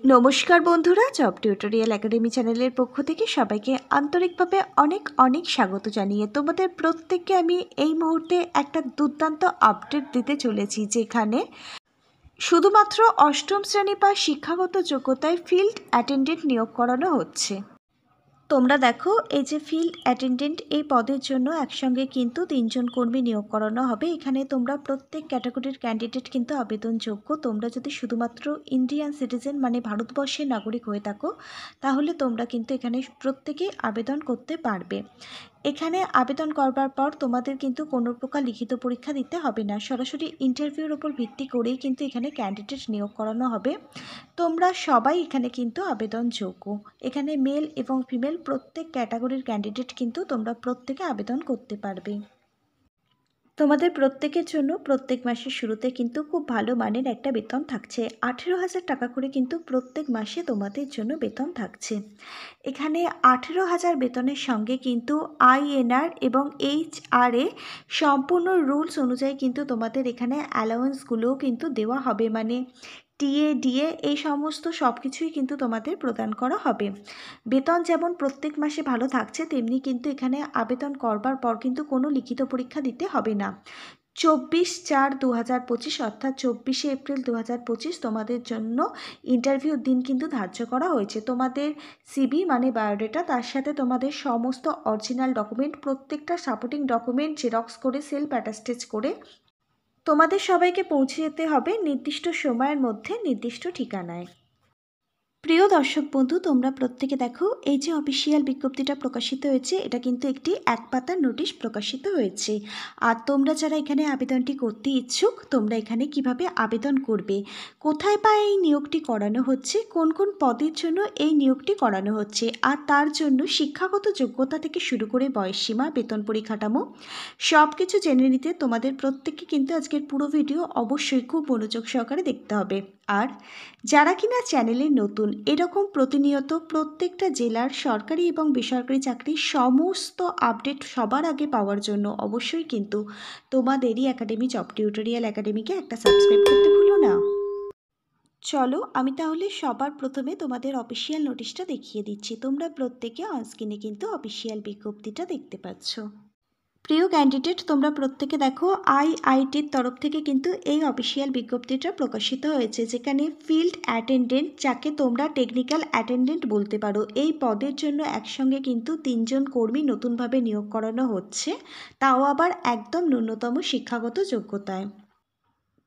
নমস্কার বন্ধুরা, job tutorial academy চ্যানেলের পক্ষ থেকে সবাইকে আন্তরিকভাবে অনেক অনেক স্বাগত জানিয়ে তোমাদের প্রত্যেককে আমি এই মুহূর্তে একটা দুর্দান্ত আপডেট দিতে চলেছি, যেখানে শুধুমাত্র অষ্টম শ্রেণী বা শিক্ষাগত যোগ্যতায় ফিল্ড অ্যাটেন্ডেন্ট নিয়োগ করানো হচ্ছে। তোমরা দেখো, এই যে ফিল্ড অ্যাটেন্ডেন্ট এই পদের জন্য একসঙ্গে কিন্তু 3 জন কর্মী নিয়োগ করানো হবে। এখানে তোমরা প্রত্যেক ক্যাটাগরির ক্যান্ডিডেট কিন্তু আবেদনযোগ্য। তোমরা যদি শুধুমাত্র ইন্ডিয়ান সিটিজেন মানে ভারতবর্ষের নাগরিক হয়ে থাকো, তাহলে তোমরা কিন্তু এখানে প্রত্যেকেই আবেদন করতে পারবে। এখানে আবেদন করবার পর তোমাদের কিন্তু কোনো প্রকার লিখিত পরীক্ষা দিতে হবে না, সরাসরি ইন্টারভিউর ওপর ভিত্তি করেই কিন্তু এখানে ক্যান্ডিডেট নিয়োগ করানো হবে। তোমরা সবাই এখানে কিন্তু আবেদনযোগ্য। এখানে মেল এবং ফিমেল প্রত্যেক ক্যাটাগরির ক্যান্ডিডেট কিন্তু তোমরা প্রত্যেকে আবেদন করতে পারবে। তোমাদের প্রত্যেকের জন্য প্রত্যেক মাসের শুরুতে কিন্তু খুব ভালো মানের একটা বেতন থাকছে। 18,000 টাকা করে কিন্তু প্রত্যেক মাসে তোমাদের জন্য বেতন থাকছে। এখানে 18,000 বেতনের সঙ্গে কিন্তু INR এবং HRA সম্পূর্ণ রুলস অনুযায়ী কিন্তু তোমাদের এখানে অ্যালাউন্সগুলোও কিন্তু দেওয়া হবে, মানে টিএ ডিএ এই সমস্ত সব কিছুই কিন্তু তোমাদের প্রদান করা হবে। বেতন যেমন প্রত্যেক মাসে ভালো থাকছে, তেমনি কিন্তু এখানে আবেদন করবার পর কিন্তু কোনো লিখিত পরীক্ষা দিতে হবে না। 24/4/2025 অর্থাৎ 24শে এপ্রিল 2025 তোমাদের জন্য ইন্টারভিউর দিন কিন্তু ধার্য করা হয়েছে। তোমাদের সিভি মানে বায়োডাটা, তার সাথে তোমাদের সমস্ত অরিজিনাল ডকুমেন্ট, প্রত্যেকটা সাপোর্টিং ডকুমেন্ট জেরক্স করে সেলফ অ্যাটাস্টেজ করে তোমাদের সবাইকে পৌঁছে যেতে হবে নির্দিষ্ট সময়ের মধ্যে নির্দিষ্ট ঠিকানায়। প্রিয় দর্শক বন্ধু, তোমরা প্রত্যেকে দেখো, এই যে অফিসিয়াল বিজ্ঞপ্তিটা প্রকাশিত হয়েছে, এটা কিন্তু একটি এক পাতার নোটিশ প্রকাশিত হয়েছে। আর তোমরা যারা এখানে আবেদনটি করতে ইচ্ছুক, তোমরা এখানে কিভাবে আবেদন করবে, কোথায় বা এই নিয়োগটি করানো হচ্ছে, কোন কোন পদের জন্য এই নিয়োগটি করানো হচ্ছে, আর তার জন্য শিক্ষাগত যোগ্যতা থেকে শুরু করে বয়সসীমা, বেতন পরিকাঠামো সব কিছু জেনে নিতে তোমাদের প্রত্যেককে কিন্তু আজকের পুরো ভিডিও অবশ্যই খুব মনোযোগ সহকারে দেখতে হবে। আর যারা কিনা চ্যানেলে নতুন, এরকম প্রতিনিয়ত প্রত্যেকটা জেলার সরকারি এবং বেসরকারি চাকরির সমস্ত আপডেট সবার আগে পাওয়ার জন্য অবশ্যই কিন্তু তোমাদেরই একাডেমি জব টিউটোরিয়াল একাডেমিকে একটা সাবস্ক্রাইব করতে ভুলো না। চলো, আমি তাহলে সবার প্রথমে তোমাদের অফিসিয়াল নোটিশটা দেখিয়ে দিচ্ছি। তোমরা প্রত্যেকে অনস্ক্রিনে কিন্তু অফিসিয়াল বিজ্ঞপ্তিটা দেখতে পাচ্ছ। প্রিয় ক্যান্ডিডেট, তোমরা প্রত্যেকে দেখো, আইআইটির তরফ থেকে কিন্তু এই অফিসিয়াল বিজ্ঞপ্তিটা প্রকাশিত হয়েছে, যেখানে ফিল্ড অ্যাটেন্ডেন্ট, যাকে তোমরা টেকনিক্যাল অ্যাটেন্ডেন্ট বলতে পারো, এই পদের জন্য একসঙ্গে কিন্তু 3 জন কর্মী নতুনভাবে নিয়োগ করানো হচ্ছে, তাও আবার একদম ন্যূনতম শিক্ষাগত যোগ্যতায়।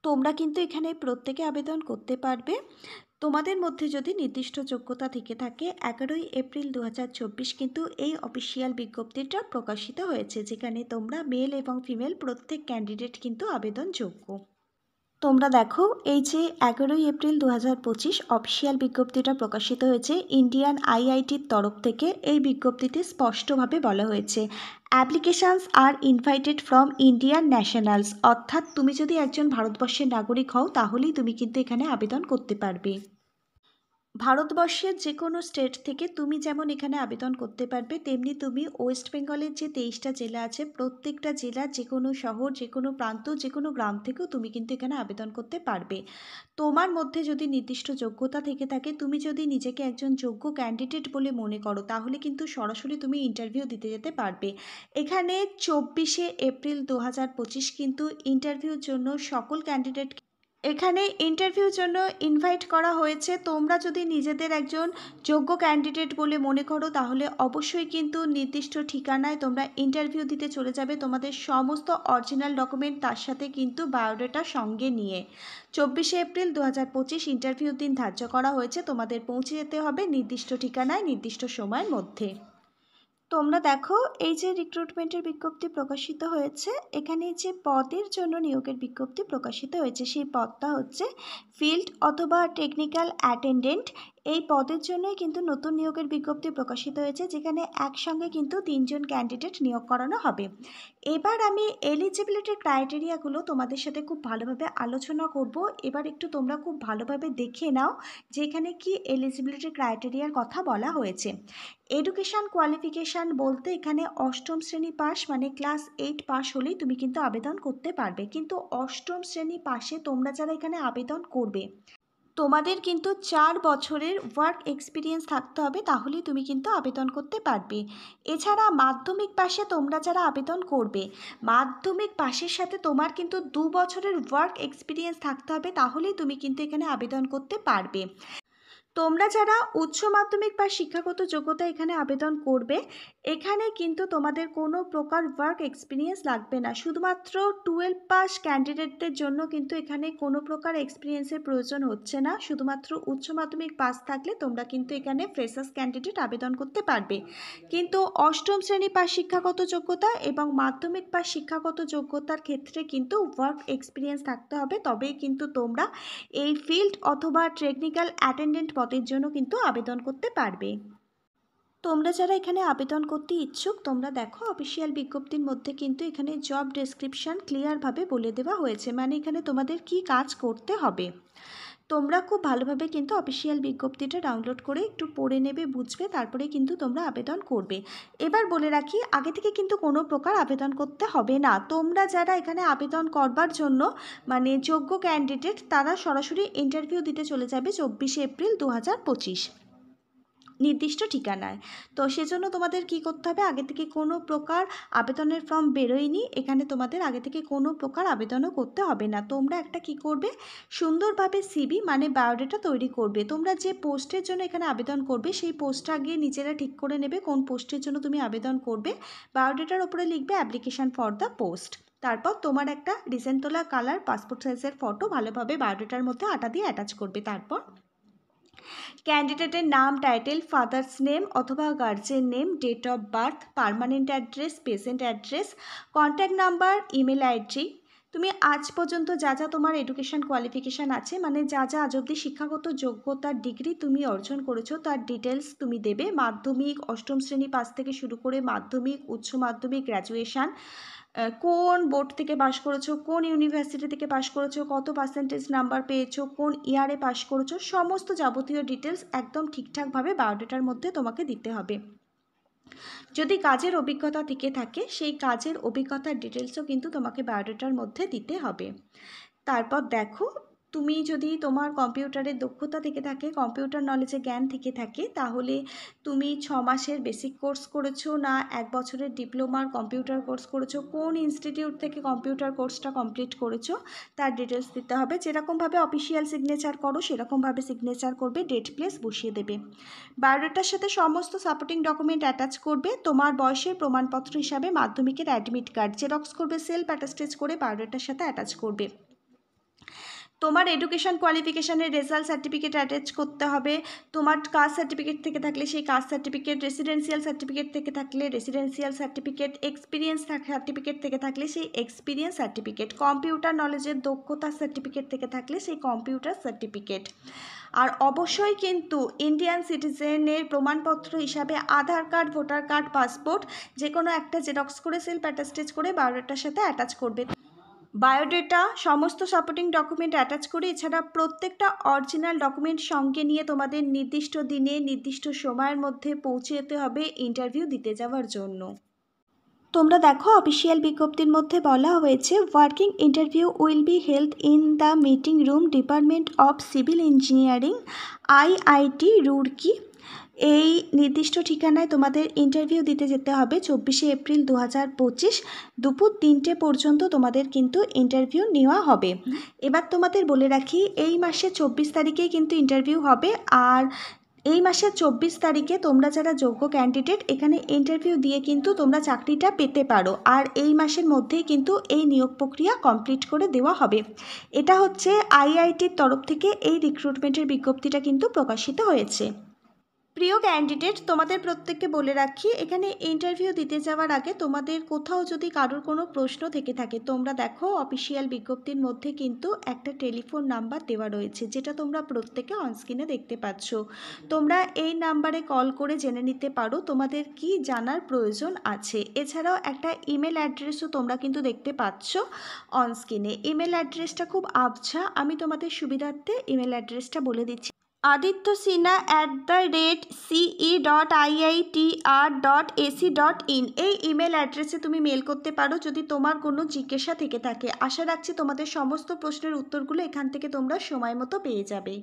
তোমরা কিন্তু এখানে প্রত্যেকে আবেদন করতে পারবে। তোমাদের মধ্যে যদি নির্দিষ্ট যোগ্যতা থেকে থাকে, 11ই এপ্রিল 2024 কিন্তু এই অফিসিয়াল বিজ্ঞপ্তিটা প্রকাশিত হয়েছে, যেখানে তোমরা মেল এবং ফিমেল প্রত্যেক ক্যান্ডিডেট কিন্তু আবেদনযোগ্য। তোমরা দেখো, এই যে 11ই এপ্রিল 2025 অফিসিয়াল বিজ্ঞপ্তিটা প্রকাশিত হয়েছে ইন্ডিয়ান আইআইটির তরফ থেকে। এই বিজ্ঞপ্তিতে স্পষ্টভাবে বলা হয়েছে, applications are invited from Indian nationals, অর্থাৎ তুমি যদি একজন ভারতবর্ষের নাগরিক হও, তাহলেই তুমি কিন্তু এখানে আবেদন করতে পারবে। ভারতবর্ষের যে কোনো স্টেট থেকে তুমি যেমন এখানে আবেদন করতে পারবে, তেমনি তুমি ওয়েস্ট বেঙ্গলের যে 23টা জেলা আছে, প্রত্যেকটা জেলার যে কোনো শহর, যে কোনো প্রান্ত, যে কোনো গ্রাম থেকেও তুমি কিন্তু এখানে আবেদন করতে পারবে। তোমার মধ্যে যদি নির্দিষ্ট যোগ্যতা থেকে থাকে, তুমি যদি নিজেকে একজন যোগ্য ক্যান্ডিডেট বলে মনে করো, তাহলে কিন্তু সরাসরি তুমি ইন্টারভিউ দিতে যেতে পারবে। এখানে 24শে এপ্রিল 2025 কিন্তু ইন্টারভিউর জন্য সকল ক্যান্ডিডেট এখানে ইন্টারভিউর জন্য ইনভাইট করা হয়েছে। তোমরা যদি নিজেদের একজন যোগ্য ক্যান্ডিডেট বলে মনে করো, তাহলে অবশ্যই কিন্তু নির্দিষ্ট ঠিকানায় তোমরা ইন্টারভিউ দিতে চলে যাবে, তোমাদের সমস্ত অরিজিনাল ডকুমেন্ট তার সাথে কিন্তু বায়োডাটা সঙ্গে নিয়ে। 24শে এপ্রিল 2025 ইন্টারভিউর দিন ধার্য করা হয়েছে, তোমাদের পৌঁছে যেতে হবে নির্দিষ্ট ঠিকানায় নির্দিষ্ট সময়ের মধ্যে। তোমরা দেখো, এই যে রিক্রুটমেন্টের বিজ্ঞপ্তি প্রকাশিত হয়েছে, এখানে যে পদের জন্য নিয়োগের বিজ্ঞপ্তি প্রকাশিত হয়েছে, সেই পদটা হচ্ছে ফিল্ড অথবা টেকনিক্যাল অ্যাটেন্ডেন্ট। এই পদের জন্যই কিন্তু নতুন নিয়োগের বিজ্ঞপ্তি প্রকাশিত হয়েছে, যেখানে একসঙ্গে কিন্তু 3 জন ক্যান্ডিডেট নিয়োগ করানো হবে। এবার আমি এলিজিবিলিটি ক্রাইটেরিয়াগুলো তোমাদের সাথে খুব ভালোভাবে আলোচনা করব। এবার একটু তোমরা খুব ভালোভাবে দেখে নাও যে এখানে কি এলিজিবিলিটি ক্রাইটেরিয়ার কথা বলা হয়েছে। এডুকেশান কোয়ালিফিকেশান বলতে এখানে অষ্টম শ্রেণী পাস মানে ক্লাস 8 পাস হলেই তুমি কিন্তু আবেদন করতে পারবে। কিন্তু অষ্টম শ্রেণী পাশে তোমরা যারা এখানে আবেদন করবে, তোমাদের কিন্তু 4 বছরের ওয়ার্ক এক্সপিরিয়েন্স থাকতে হবে, তাহলেই তুমি কিন্তু আবেদন করতে পারবে। এছাড়া মাধ্যমিক পাশে তোমরা যারা আবেদন করবে, মাধ্যমিক পাশের সাথে তোমার কিন্তু 2 বছরের ওয়ার্ক এক্সপিরিয়েন্স থাকতে হবে, তাহলেই তুমি কিন্তু এখানে আবেদন করতে পারবে। তোমরা যারা উচ্চ মাধ্যমিক বা শিক্ষাগত যোগ্যতা এখানে আবেদন করবে, এখানে কিন্তু তোমাদের কোনো প্রকার ওয়ার্ক এক্সপিরিয়েন্স লাগবে না। শুধুমাত্র 12 পাস ক্যান্ডিডেটদের জন্য কিন্তু এখানে কোনো প্রকার এক্সপিরিয়েন্সের প্রয়োজন হচ্ছে না। শুধুমাত্র উচ্চ মাধ্যমিক পাস থাকলে তোমরা কিন্তু এখানে ফ্রেশার্স ক্যান্ডিডেট আবেদন করতে পারবে। কিন্তু অষ্টম শ্রেণী পাস শিক্ষাগত যোগ্যতা এবং মাধ্যমিক পাস শিক্ষাগত যোগ্যতার ক্ষেত্রে কিন্তু ওয়ার্ক এক্সপিরিয়েন্স থাকতে হবে, তবেই কিন্তু তোমরা এই ফিল্ড অথবা টেকনিক্যাল অ্যাটেন্ডেন্ট পদের জন্য কিন্তু আবেদন করতে পারবে। তোমরা যারা এখানে আবেদন করতে ইচ্ছুক, তোমরা দেখো অফিসিয়াল বিজ্ঞপ্তির মধ্যে কিন্তু এখানে জব ডেসক্রিপশন ক্লিয়ারভাবে বলে দেওয়া হয়েছে, মানে এখানে তোমাদের কি কাজ করতে হবে। তোমরা খুব ভালোভাবে কিন্তু অফিসিয়াল বিজ্ঞপ্তিটা ডাউনলোড করে একটু পড়ে নেবে, বুঝবে, তারপরে কিন্তু তোমরা আবেদন করবে। এবার বলে রাখি, আগে থেকে কিন্তু কোনো প্রকার আবেদন করতে হবে না। তোমরা যারা এখানে আবেদন করবার জন্য মানে যোগ্য ক্যান্ডিডেট, তারা সরাসরি ইন্টারভিউ দিতে চলে যাবে 24শে এপ্রিল 2025 নির্দিষ্ট ঠিকানায়। তো সেজন্য তোমাদের কি করতে হবে, আগে থেকে কোনো প্রকার আবেদনের ফর্ম বেরোয়নি, এখানে তোমাদের আগে থেকে কোনো প্রকার আবেদনও করতে হবে না। তোমরা একটা কি করবে, সুন্দরভাবে সিভি মানে বায়োডাটা তৈরি করবে। তোমরা যে পোস্টের জন্য এখানে আবেদন করবে, সেই পোস্টটা আগে নিজেরা ঠিক করে নেবে কোন পোস্টের জন্য তুমি আবেদন করবে। বায়োডাটার ওপরে লিখবে অ্যাপ্লিকেশান ফর দ্য পোস্ট। তারপর তোমার একটা রিসেন্ট তোলা কালার পাসপোর্ট সাইজের ফটো ভালোভাবে বায়োডাটার মধ্যে আটা দিয়ে অ্যাটাচ করবে। তারপর ক্যান্ডিডেটের নাম, টাইটেল, ফাদার্স নেম অথবা guardian name, date of birth, permanent address, present address, contact number, email ID, তুমি আজ পর্যন্ত যা যা তোমার এডুকেশান কোয়ালিফিকেশান আছে, মানে যা যা আজ অবধি শিক্ষাগত যোগ্যতার ডিগ্রি তুমি অর্জন করেছো তার ডিটেলস তুমি দেবে। মাধ্যমিক, অষ্টম শ্রেণী পাস থেকে শুরু করে মাধ্যমিক, উচ্চ মাধ্যমিক, গ্র্যাজুয়েশান, কোন বোর্ড থেকে পাস করেছো, কোন ইউনিভার্সিটি থেকে পাস করেছো, কত পার্সেন্টেজ নাম্বার পেয়েছো, কোন ইয়ারে পাস করেছো, সমস্ত যাবতীয় ডিটেলস একদম ঠিকঠাকভাবে বায়োডাটার মধ্যে তোমাকে দিতে হবে। যদি কাজের অভিজ্ঞতা থেকে থাকে, সেই কাজের অভিজ্ঞতার ডিটেলসও কিন্তু তোমাকে বায়োডাটার মধ্যে দিতে হবে। তারপর দেখো, তুমি যদি তোমার কম্পিউটারের দক্ষতা থেকে থাকে, কম্পিউটার নলেজে জ্ঞান থেকে থাকে, তাহলে তুমি 6 মাসের বেসিক কোর্স করেছো না 1 বছরের ডিপ্লোমার কম্পিউটার কোর্স করেছো, কোন ইনস্টিটিউট থেকে কম্পিউটার কোর্সটা কমপ্লিট করেছো তার ডিটেলস দিতে হবে। যেরকমভাবে অফিসিয়াল সিগনেচার করো সেরকমভাবে সিগনেচার করবে, ডেট প্লেস বসিয়ে দেবে। বায়োডাটার সাথে সমস্ত সাপোর্টিং ডকুমেন্ট অ্যাটাচ করবে। তোমার বয়সের প্রমাণপত্র হিসাবে মাধ্যমিকের অ্যাডমিট কার্ড জেরক্স করবে, সেলফ অ্যাটাস্টেজ করে বায়োডাটার সাথে অ্যাটাচ করবে। তোমার এডুকেশান কোয়ালিফিকেশানের রেজাল্ট সার্টিফিকেট অ্যাটাচ করতে হবে। তোমার কাস্ট সার্টিফিকেট থেকে থাকলে সেই কাস্ট সার্টিফিকেট, রেসিডেন্সিয়াল সার্টিফিকেট থেকে থাকলে রেসিডেন্সিয়াল সার্টিফিকেট, এক্সপিরিয়েন্স সার্টিফিকেট থেকে থাকলে সেই এক্সপিরিয়েন্স সার্টিফিকেট, কম্পিউটার নলেজের দক্ষতার সার্টিফিকেট থেকে থাকলে সেই কম্পিউটার সার্টিফিকেট। আর অবশ্যই কিন্তু ইন্ডিয়ান সিটিজেনের প্রমাণপত্র হিসাবে আধার কার্ড, ভোটার কার্ড, পাসপোর্ট যে কোনো একটা জেরক্স করে সেলফ অ্যাটাস্টেজ করে বায়োডাটার সাথে অ্যাটাচ করবে। বায়োডাটা সমস্ত সাপোর্টিং ডকুমেন্ট অ্যাটাচ করে, এছাড়া প্রত্যেকটা অরিজিনাল ডকুমেন্ট সঙ্গে নিয়ে তোমাদের নির্দিষ্ট দিনে নির্দিষ্ট সময়ের মধ্যে পৌঁছে যেতে হবে ইন্টারভিউ দিতে যাওয়ার জন্য। তোমরা দেখো অফিসিয়াল বিজ্ঞপ্তির মধ্যে বলা হয়েছে, working interview will be held in the meeting room, department of civil engineering, IIT Roorkee. এই নির্দিষ্ট ঠিকানায় তোমাদের ইন্টারভিউ দিতে যেতে হবে। 24শে এপ্রিল 2025 দুপুর 3টে পর্যন্ত তোমাদের কিন্তু ইন্টারভিউ নেওয়া হবে। এবার তোমাদের বলে রাখি, এই মাসের 24 তারিখেই কিন্তু ইন্টারভিউ হবে। আর এই মাসের 24 তারিখে তোমরা যারা যোগ্য ক্যান্ডিডেট, এখানে ইন্টারভিউ দিয়ে কিন্তু তোমরা চাকরিটা পেতে পারো। আর এই মাসের মধ্যেই কিন্তু এই নিয়োগ প্রক্রিয়া কমপ্লিট করে দেওয়া হবে। এটা হচ্ছে আইআইটির তরফ থেকে এই রিক্রুটমেন্টের বিজ্ঞপ্তিটা কিন্তু প্রকাশিত হয়েছে। প্রিয় ক্যান্ডিডেট, তোমাদের প্রত্যেককে বলে রাখি, এখানে ইন্টারভিউ দিতে যাওয়ার আগে তোমাদের কোথাও যদি কারোর কোনো প্রশ্ন থেকে থাকে, তোমরা দেখো অফিসিয়াল বিজ্ঞপ্তির মধ্যে কিন্তু একটা টেলিফোন নাম্বার দেওয়া রয়েছে, যেটা তোমরা প্রত্যেকে অনস্ক্রিনে দেখতে পাচ্ছ। তোমরা এই নাম্বারে কল করে জেনে নিতে পারো তোমাদের কি জানার প্রয়োজন আছে। এছাড়াও একটা ইমেল অ্যাড্রেসও তোমরা কিন্তু দেখতে পাচ্ছ অনস্ক্রিনে। ইমেল অ্যাড্রেসটা খুব আবছা, আমি তোমাদের সুবিধার্থে ইমেল অ্যাড্রেসটা বলে দিচ্ছি। adityasinha@ce.ir.ac.in এই ইমেল অ্যাড্রেসে তুমি মেল করতে পারো যদি তোমার কোনো জিজ্ঞাসা থেকে থাকে। আশা রাখছি তোমাদের সমস্ত প্রশ্নের উত্তরগুলো এখান থেকে তোমরা সময় মতো পেয়ে যাবে।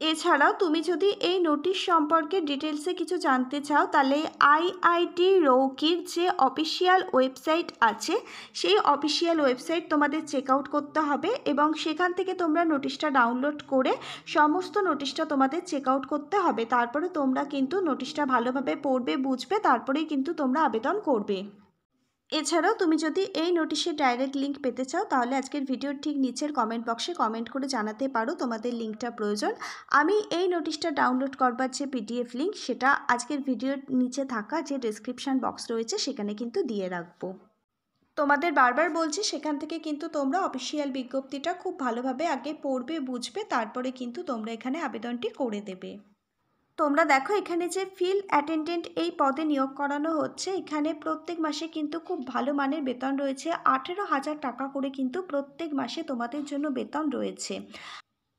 এছাড়াও তুমি যদি এই নোটিশ সম্পর্কে ডিটেলসে কিছু জানতে চাও তাহলে আইআইটি রৌকির যে অফিসিয়াল ওয়েবসাইট আছে সেই অফিসিয়াল ওয়েবসাইট তোমাদের চেক আউট করতে হবে এবং সেখান থেকে তোমরা নোটিশটা ডাউনলোড করে সমস্ত নোটিশটা তোমাদের চেক আউট করতে হবে। তারপরে তোমরা কিন্তু নোটিশটা ভালোভাবে পড়বে, বুঝবে, তারপরেই কিন্তু তোমরা আবেদন করবে। এছাড়াও তুমি যদি এই নোটিশের ডাইরেক্ট লিঙ্ক পেতে চাও তাহলে আজকের ভিডিওর ঠিক নিচের কমেন্ট বক্সে কমেন্ট করে জানাতে পারো তোমাদের লিঙ্কটা প্রয়োজন। আমি এই নোটিশটা ডাউনলোড করবার যে পিডিএফ লিঙ্ক সেটা আজকের ভিডিওর নিচে থাকা যে ডেসক্রিপশান বক্স রয়েছে সেখানে কিন্তু দিয়ে রাখবো। তোমাদের বারবার বলছি সেখান থেকে কিন্তু তোমরা অফিসিয়াল বিজ্ঞপ্তিটা খুব ভালোভাবে আগে পড়বে, বুঝবে, তারপরে কিন্তু তোমরা এখানে আবেদনটি করে দেবে। তোমরা দেখো এখানে যে ফিল্ড অ্যাটেন্ডেন্ট এই পদে নিয়োগ করানো হচ্ছে, এখানে প্রত্যেক মাসে কিন্তু খুব ভালো মানের বেতন রয়েছে। 18,000 টাকা করে কিন্তু প্রত্যেক মাসে তোমাদের জন্য বেতন রয়েছে।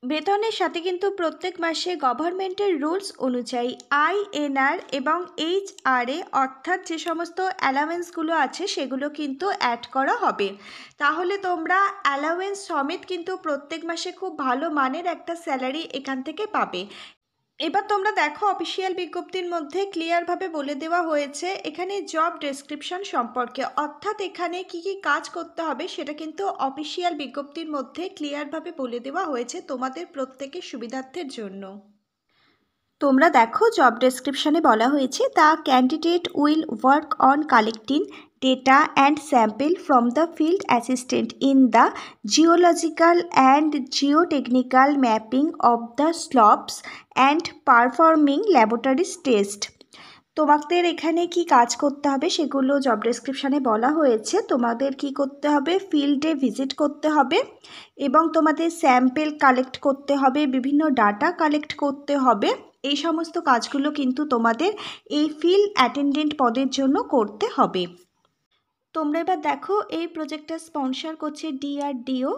বেতনের সাথে কিন্তু প্রত্যেক মাসে গভর্নমেন্টের রুলস অনুযায়ী আইএনআর এবং এইচআরএ অর্থাৎ যে সমস্ত অ্যালাওয়েন্সগুলো আছে সেগুলো কিন্তু অ্যাড করা হবে। তাহলে তোমরা অ্যালাওয়েন্স সমেত কিন্তু প্রত্যেক মাসে খুব ভালো মানের একটা স্যালারি এখান থেকে পাবে। এবার তোমরা দেখো অফিসিয়াল বিজ্ঞপ্তির মধ্যে ক্লিয়ারভাবে বলে দেওয়া হয়েছে এখানে জব ডেসক্রিপশন সম্পর্কে, অর্থাৎ এখানে কি কি কাজ করতে হবে সেটা কিন্তু অফিসিয়াল বিজ্ঞপ্তির মধ্যে ক্লিয়ারভাবে বলে দেওয়া হয়েছে তোমাদের প্রত্যেকের সুবিধার্থের জন্য। তোমরা দেখো জব ডেসক্রিপশনে বলা হয়েছে the candidate will work on collecting data and sample from the field assistant in the geological and geotechnical mapping of the slopes and performing laboratory test। তোমাদের এখানে কি কাজ করতে হবে সেগুলো জব ডেসক্রিপশানে বলা হয়েছে। তোমাদের কি করতে হবে, ফিল্ডে ভিজিট করতে হবে এবং তোমাদের স্যাম্পেল কালেক্ট করতে হবে, বিভিন্ন ডাটা কালেক্ট করতে হবে। এই সমস্ত কাজগুলো কিন্তু তোমাদের এই ফিল্ড অ্যাটেন্ডেন্ট পদের জন্য করতে হবে। তোমরা এবার দেখো এই প্রজেক্টটা স্পন্সর করছে DRDO।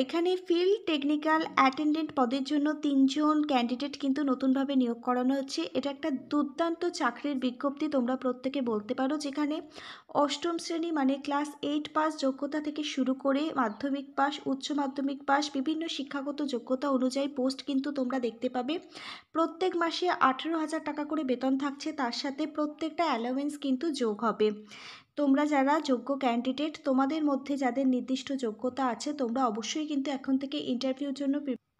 এখানে ফিল্ড টেকনিক্যাল অ্যাটেন্ডেন্ট পদের জন্য 3 জন ক্যান্ডিডেট কিন্তু নতুনভাবে নিয়োগ করানো হচ্ছে। এটা একটা দুর্দান্ত চাকরির বিজ্ঞপ্তি তোমরা প্রত্যেকে বলতে পারো, যেখানে অষ্টম শ্রেণী মানে ক্লাস 8 পাস যোগ্যতা থেকে শুরু করে মাধ্যমিক পাস, উচ্চ মাধ্যমিক পাস, বিভিন্ন শিক্ষাগত যোগ্যতা অনুযায়ী পোস্ট কিন্তু তোমরা দেখতে পাবে। প্রত্যেক মাসে 18,000 টাকা করে বেতন থাকছে, তার সাথে প্রত্যেকটা অ্যালাওয়েন্স কিন্তু যোগ হবে। তোমরা যারা যোগ্য ক্যান্ডিডেট, তোমাদের মধ্যে যাদের নির্দিষ্ট যোগ্যতা আছে, তোমরা অবশ্যই কিন্তু এখন থেকে ইন্টারভিউর জন্য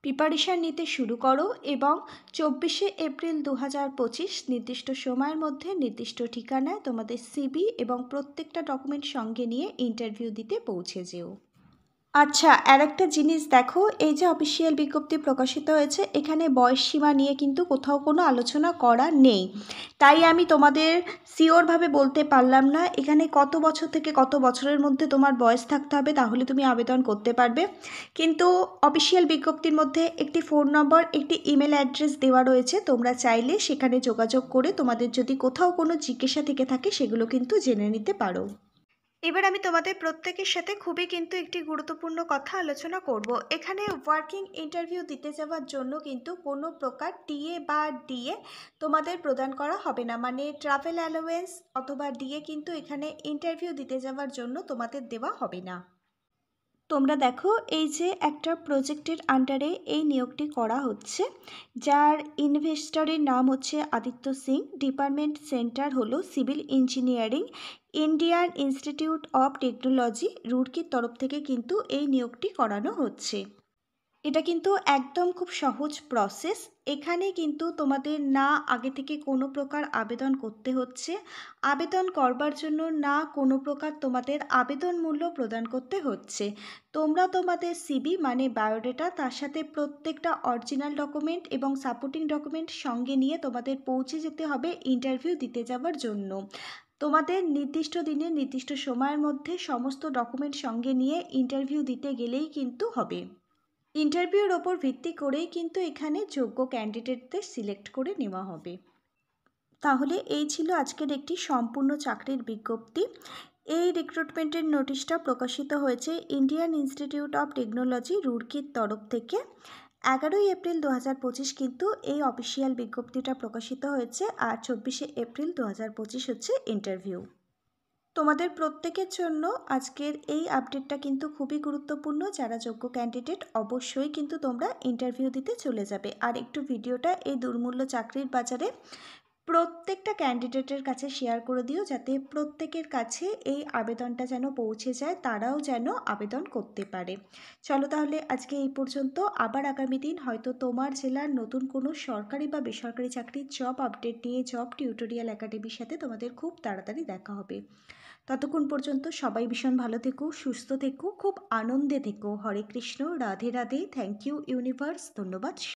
প্রিপারেশান নিতে শুরু করো এবং 24শে এপ্রিল 2025 নির্দিষ্ট সময়ের মধ্যে নির্দিষ্ট ঠিকানায় তোমাদের সিভি এবং প্রত্যেকটা ডকুমেন্ট সঙ্গে নিয়ে ইন্টারভিউ দিতে পৌঁছে যেও। আচ্ছা, আর একটা জিনিস দেখো, এই যে অফিসিয়াল বিজ্ঞপ্তি প্রকাশিত হয়েছে এখানে বয়স সীমা নিয়ে কিন্তু কোথাও কোনো আলোচনা করা নেই, তাই আমি তোমাদের শিওরভাবে বলতে পারলাম না এখানে কত বছর থেকে কত বছরের মধ্যে তোমার বয়স থাকতে হবে তাহলে তুমি আবেদন করতে পারবে। কিন্তু অফিসিয়াল বিজ্ঞপ্তির মধ্যে একটি ফোন নম্বর, একটি ইমেল অ্যাড্রেস দেওয়া রয়েছে, তোমরা চাইলে সেখানে যোগাযোগ করে তোমাদের যদি কোথাও কোনো জিজ্ঞাসা থেকে থাকে সেগুলো কিন্তু জেনে নিতে পারো। এবার আমি তোমাদের প্রত্যেকের সাথে খুবই কিন্তু একটি গুরুত্বপূর্ণ কথা আলোচনা করব। এখানে ওয়ার্কিং ইন্টারভিউ দিতে যাওয়ার জন্য কিন্তু কোনো প্রকার টিএ বা ডিএ তোমাদের প্রদান করা হবে না, মানে ট্রাভেল অ্যালাওয়েন্স অথবা ডিএ কিন্তু এখানে ইন্টারভিউ দিতে যাওয়ার জন্য তোমাদের দেওয়া হবে না। তোমরা দেখো এই যে একটা প্রজেক্টের আন্ডারে এই নিয়োগটি করা হচ্ছে, যার ইনভেস্টরের নাম হচ্ছে আদিত্য সিং, ডিপার্টমেন্ট সেন্টার হলো civil engineering, Indian institute of technology, রুড়কির তরফ থেকে কিন্তু এই নিয়োগটি করানো হচ্ছে। এটা কিন্তু একদম খুব সহজ প্রসেস। এখানে কিন্তু তোমাদের না আগে থেকে কোনো প্রকার আবেদন করতে হচ্ছে, আবেদন করবার জন্য না কোনো প্রকার তোমাদের আবেদন মূল্য প্রদান করতে হচ্ছে। তোমরা তোমাদের সিভি মানে বায়োডাটা, তার সাথে প্রত্যেকটা অরিজিনাল ডকুমেন্ট এবং সাপোর্টিং ডকুমেন্ট সঙ্গে নিয়ে তোমাদের পৌঁছে যেতে হবে ইন্টারভিউ দিতে যাওয়ার জন্য। তোমাদের নির্দিষ্ট দিনে নির্দিষ্ট সময়ের মধ্যে সমস্ত ডকুমেন্ট সঙ্গে নিয়ে ইন্টারভিউ দিতে গেলেই কিন্তু হবে। ইন্টারভিউর ওপর ভিত্তি করেই কিন্তু এখানে যোগ্য ক্যান্ডিডেটদের সিলেক্ট করে নেওয়া হবে। তাহলে এই ছিল আজকের একটি সম্পূর্ণ চাকরির বিজ্ঞপ্তি। এই রিক্রুটমেন্টের নোটিশটা প্রকাশিত হয়েছে ইন্ডিয়ান ইনস্টিটিউট অফ টেকনোলজি রুড়কির তরফ থেকে। 11ই এপ্রিল 2025 কিন্তু এই অফিসিয়াল বিজ্ঞপ্তিটা প্রকাশিত হয়েছে, আর 24শে এপ্রিল 2025 হচ্ছে ইন্টারভিউ। তোমাদের প্রত্যেকের জন্য আজকের এই আপডেটটা কিন্তু খুবই গুরুত্বপূর্ণ। যারা যোগ্য ক্যান্ডিডেট অবশ্যই কিন্তু তোমরা ইন্টারভিউ দিতে চলে যাবে। আর একটু ভিডিওটা এই দুর্মূল্য চাকরির বাজারে প্রত্যেকটা ক্যান্ডিডেটের কাছে শেয়ার করে দিও, যাতে প্রত্যেকের কাছে এই আবেদনটা যেন পৌঁছে যায়, তারাও যেন আবেদন করতে পারে। চলো তাহলে আজকে এই পর্যন্ত। আবার আগামী দিন হয়তো তোমার জেলার নতুন কোনো সরকারি বা বেসরকারি চাকরির জব আপডেট নিয়ে জব টিউটোরিয়াল একাডেমির সাথে তোমাদের খুব তাড়াতাড়ি দেখা হবে। ততক্ষণ পর্যন্ত সবাই ভীষণ ভালো থেকো, সুস্থ থেকো, খুব আনন্দে থেকো। Hare Krishna, Radhe Radhe. Thank you universe, ধন্যবাদ।